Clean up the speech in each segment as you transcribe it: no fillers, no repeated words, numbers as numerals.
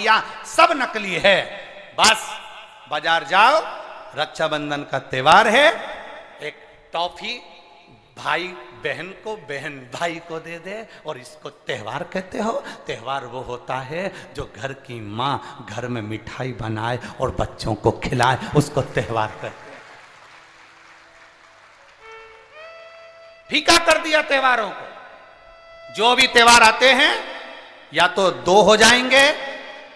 या सब नकली है। बस बाजार जाओ, रक्षाबंधन का त्योहार है, एक टॉफी भाई बहन को, बहन भाई को दे दे और इसको त्योहार कहते हो। त्योहार वो होता है जो घर की माँ घर में मिठाई बनाए और बच्चों को खिलाए, उसको त्योहार कहते हैं। फीका कर दिया त्योहारों को। जो भी त्योहार आते हैं या तो 2 हो जाएंगे,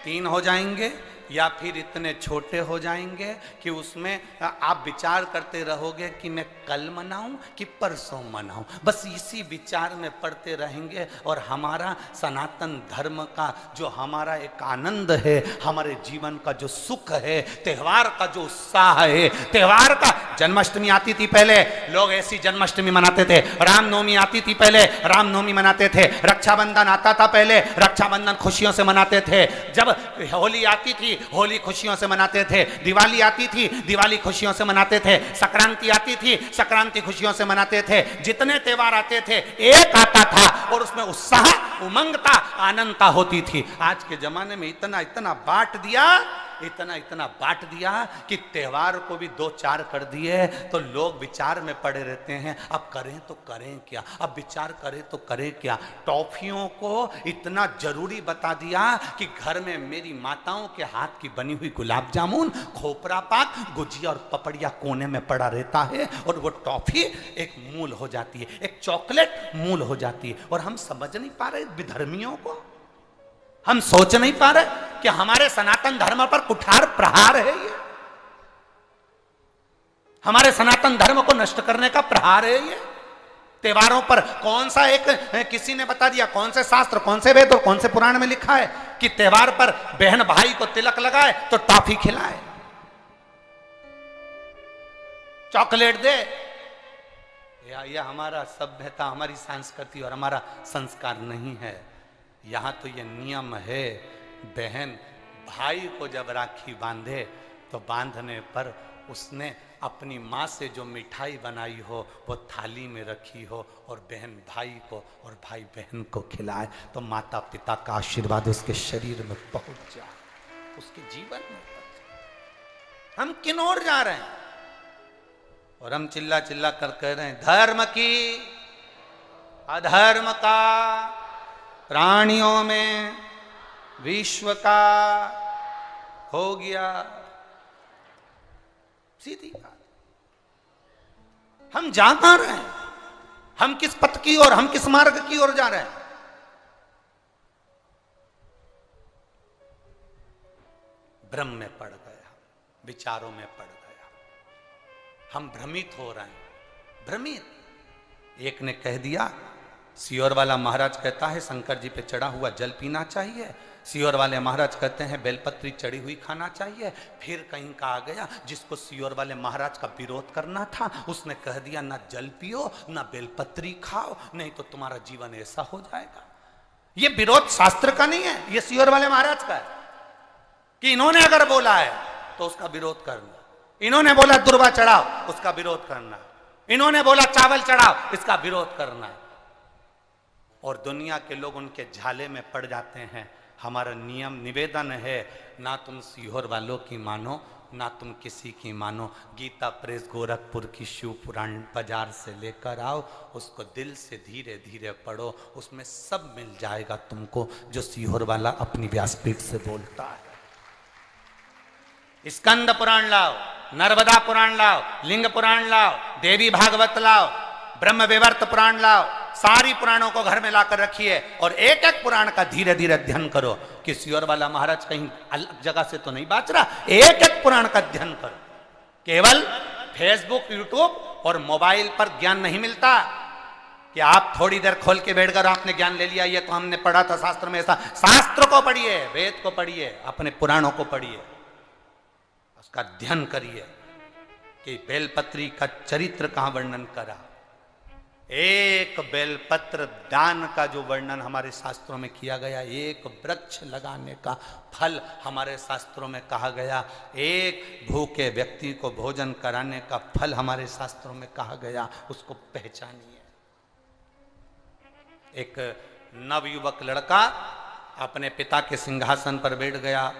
3 हो जाएंगे, या फिर इतने छोटे हो जाएंगे कि उसमें आप विचार करते रहोगे कि मैं कल मनाऊं कि परसों मनाऊं। बस इसी विचार में पड़ते रहेंगे और हमारा सनातन धर्म का जो हमारा एक आनंद है, हमारे जीवन का जो सुख है, त्योहार का जो उत्साह है, त्योहार का। जन्माष्टमी आती थी पहले, लोग ऐसी जन्माष्टमी मनाते थे। रामनवमी आती थी पहले, रामनवमी मनाते थे। रक्षाबंधन आता था पहले, रक्षाबंधन खुशियों से मनाते थे। जब होली आती थी, होली खुशियों से मनाते थे। दिवाली आती थी, दिवाली खुशियों से मनाते थे। संक्रांति आती थी, संक्रांति खुशियों से मनाते थे। जितने त्योहार आते थे एक आता था और उसमें उत्साह, उमंगता, आनंदता होती थी। आज के जमाने में इतना इतना बांट दिया, इतना इतना बांट दिया कि त्योहार को भी 2-4 कर दिए तो लोग विचार में पड़े रहते हैं। अब करें तो करें क्या, अब विचार करें तो करें क्या। टॉफियों को इतना जरूरी बता दिया कि घर में मेरी माताओं के हाथ की बनी हुई गुलाब जामुन, खोपरा पाक, गुजिया और पपड़िया कोने में पड़ा रहता है और वो टॉफी एक मूल हो जाती है, एक चॉकलेट मूल हो जाती है। और हम समझ नहीं पा रहे विधर्मियों को, हम सोच नहीं पा रहे कि हमारे सनातन धर्म पर कुठार प्रहार है ये, हमारे सनातन धर्म को नष्ट करने का प्रहार है ये। त्योहारों पर कौन सा एक, किसी ने बता दिया कौन से शास्त्र, कौन से वेद और कौन से पुराण में लिखा है कि त्योहार पर बहन भाई को तिलक लगाए तो टॉफी खिलाए, चॉकलेट दे। यह हमारा सभ्यता, हमारी संस्कृति और हमारा संस्कार नहीं है। यहां तो यह नियम है, बहन भाई को जब राखी बांधे तो बांधने पर उसने अपनी माँ से जो मिठाई बनाई हो वो थाली में रखी हो और बहन भाई को और भाई बहन को खिलाए तो माता पिता का आशीर्वाद उसके शरीर में पहुंच जाए, उसके जीवन में पहुंच जाए। हम किन ओर जा रहे हैं? और हम चिल्ला चिल्ला कर कह रहे हैं धर्म की अधर्म का, प्राणियों में विश्व का हो गया। सीधी बात। हम जा कहां रहे हैं? हम किस पथ की ओर, हम किस मार्ग की ओर जा रहे हैं? भ्रम में पड़ गया, विचारों में पड़ गया, हम भ्रमित हो रहे हैं। भ्रमित। एक ने कह दिया, सियोर वाला महाराज कहता है शंकर जी पे चढ़ा हुआ जल पीना चाहिए, सियोर वाले महाराज कहते हैं बेलपत्री चढ़ी हुई खाना चाहिए। फिर कहीं का आ गया जिसको सियोर वाले महाराज का विरोध करना था, उसने कह दिया ना जल पियो ना बेलपत्री खाओ, नहीं तो तुम्हारा जीवन ऐसा हो जाएगा। ये विरोध शास्त्र का नहीं है, ये सियोर वाले महाराज का है कि इन्होंने अगर बोला है तो उसका विरोध करना, इन्होंने बोला दुर्वा चढ़ाओ उसका विरोध करना, इन्होंने बोला चावल चढ़ाओ इसका विरोध करना। और दुनिया के लोग उनके झाले में पड़ जाते हैं। हमारा नियम निवेदन है, ना तुम सीहोर वालों की मानो ना तुम किसी की मानो। गीता प्रेस गोरखपुर की शिव पुराण बाजार से लेकर आओ, उसको दिल से धीरे धीरे पढ़ो, उसमें सब मिल जाएगा तुमको जो सीहोर वाला अपनी व्यासपीठ से बोलता है। स्कंद पुराण लाओ, नर्मदा पुराण लाओ, लिंग पुराण लाओ, देवी भागवत लाओ, ब्रह्म विवर्त पुराण लाओ, सारी पुराणों को घर में लाकर रखिए और एक एक पुराण का धीरे धीरे अध्ययन करो कि सियोर वाला महाराज कहीं अलग जगह से तो नहीं बात रहा। एक एक पुराण का अध्ययन करो। केवल फेसबुक, यूट्यूब और मोबाइल पर ज्ञान नहीं मिलता कि आप थोड़ी देर खोल के बैठ कर आपने ज्ञान ले लिया, ये तो हमने पढ़ा था शास्त्र में ऐसा। शास्त्र को पढ़िए, वेद को पढ़िए, अपने पुराणों को पढ़िए, उसका अध्ययन करिए कि बेलपत्री का चरित्र कहां वर्णन करा। एक बेलपत्र दान का जो वर्णन हमारे शास्त्रों में किया गया, एक वृक्ष लगाने का फल हमारे शास्त्रों में कहा गया, एक भूखे व्यक्ति को भोजन कराने का फल हमारे शास्त्रों में कहा गया, उसको पहचानिए। एक नवयुवक लड़का अपने पिता के सिंहासन पर बैठ गया।